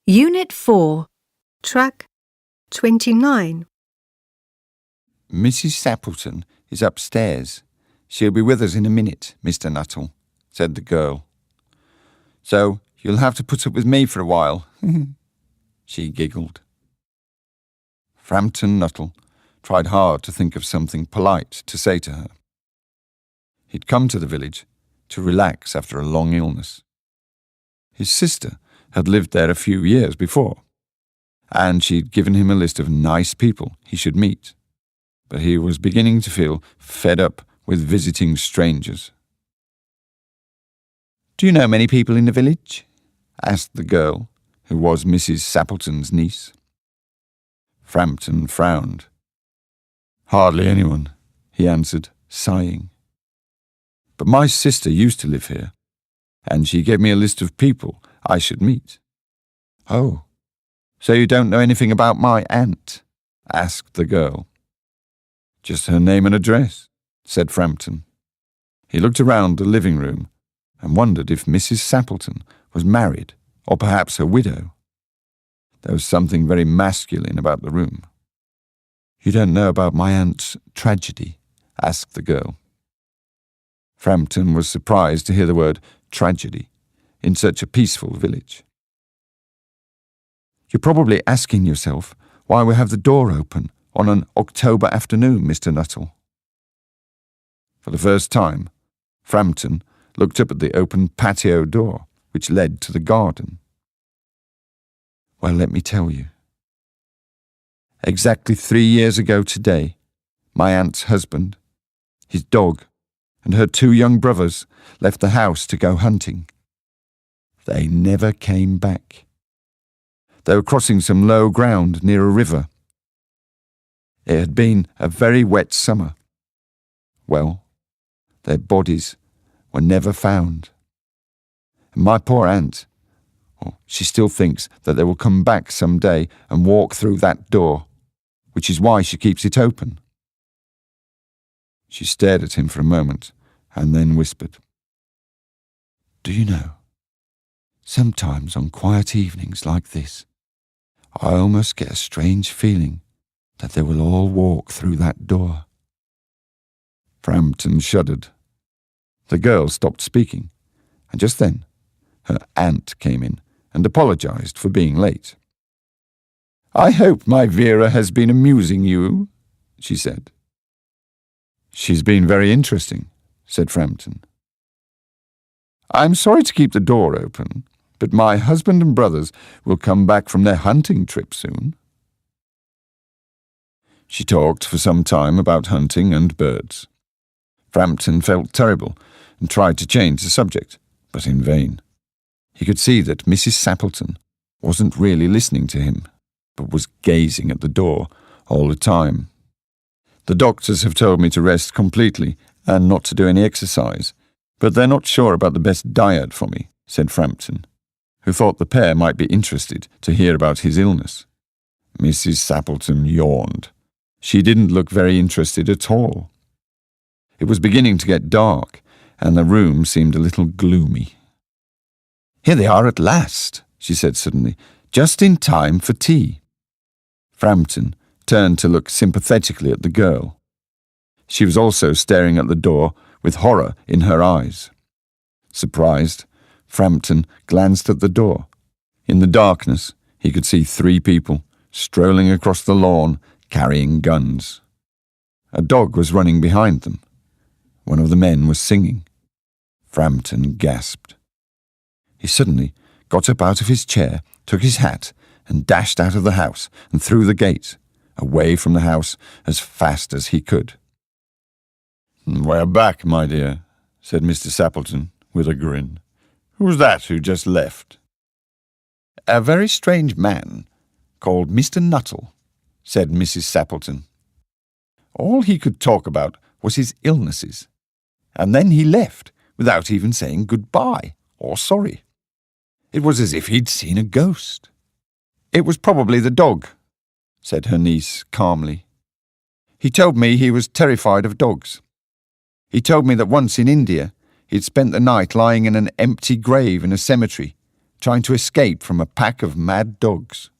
Unit 4, Track 29. Mrs. Sappleton is upstairs. She'll be with us in a minute, Mr. Nuttall, said the girl. So you'll have to put up with me for a while. She giggled. Frampton Nuttall tried hard to think of something polite to say to her. He'd come to the village to relax after a long illness. His sister had lived there a few years before, and she'd given him a list of nice people he should meet, but he was beginning to feel fed up with visiting strangers. "Do you know many people in the village?" asked the girl, who was Mrs. Sappleton's niece. Frampton frowned. "Hardly anyone," he answered, sighing. "But my sister used to live here, and she gave me a list of people I should meet." "Oh, so you don't know anything about my aunt?" asked the girl. "Just her name and address," said Frampton. He looked around the living room and wondered if Mrs. Sappleton was married or perhaps a widow. There was something very masculine about the room. "You don't know about my aunt's tragedy?" asked the girl. Frampton was surprised to hear the word tragedy in such a peaceful village. "You're probably asking yourself why we have the door open on an October afternoon, Mr. Nuttall." For the first time, Frampton looked up at the open patio door which led to the garden. "Well, let me tell you. Exactly 3 years ago today, my aunt's husband, his dog, and her 2 young brothers left the house to go hunting. They never came back. They were crossing some low ground near a river. It had been a very wet summer. Well, their bodies were never found. And my poor aunt, she still thinks that they will come back some day and walk through that door, which is why she keeps it open." She stared at him for a moment and then whispered, "Do you know, sometimes on quiet evenings like this, I almost get a strange feeling that they will all walk through that door." Frampton shuddered. The girl stopped speaking, and just then her aunt came in and apologized for being late. "I hope my Vera has been amusing you," she said. "She's been very interesting," said Frampton. "I'm sorry to keep the door open, but my husband and brothers will come back from their hunting trip soon." She talked for some time about hunting and birds. Frampton felt terrible and tried to change the subject, but in vain. He could see that Mrs. Sappleton wasn't really listening to him, but was gazing at the door all the time. "The doctors have told me to rest completely and not to do any exercise, but they're not sure about the best diet for me," said Frampton, who thought the pair might be interested to hear about his illness. Mrs. Sappleton yawned. She didn't look very interested at all. It was beginning to get dark, and the room seemed a little gloomy. "Here they are at last," she said suddenly, "just in time for tea." Frampton turned to look sympathetically at the girl. She was also staring at the door with horror in her eyes. Surprised, Frampton glanced at the door. In the darkness, he could see 3 people strolling across the lawn carrying guns. A dog was running behind them. One of the men was singing. Frampton gasped. He suddenly got up out of his chair, took his hat, and dashed out of the house and through the gate, away from the house as fast as he could. "We're back, my dear," said Mr. Sappleton with a grin. "Who's that who just left?" "A very strange man called Mr. Nuttall," said Mrs. Sappleton. "All he could talk about was his illnesses, and then he left without even saying goodbye or sorry. It was as if he'd seen a ghost." "It was probably the dog," said her niece calmly. "He told me he was terrified of dogs. He told me that once in India he'd spent the night lying in an empty grave in a cemetery, trying to escape from a pack of mad dogs.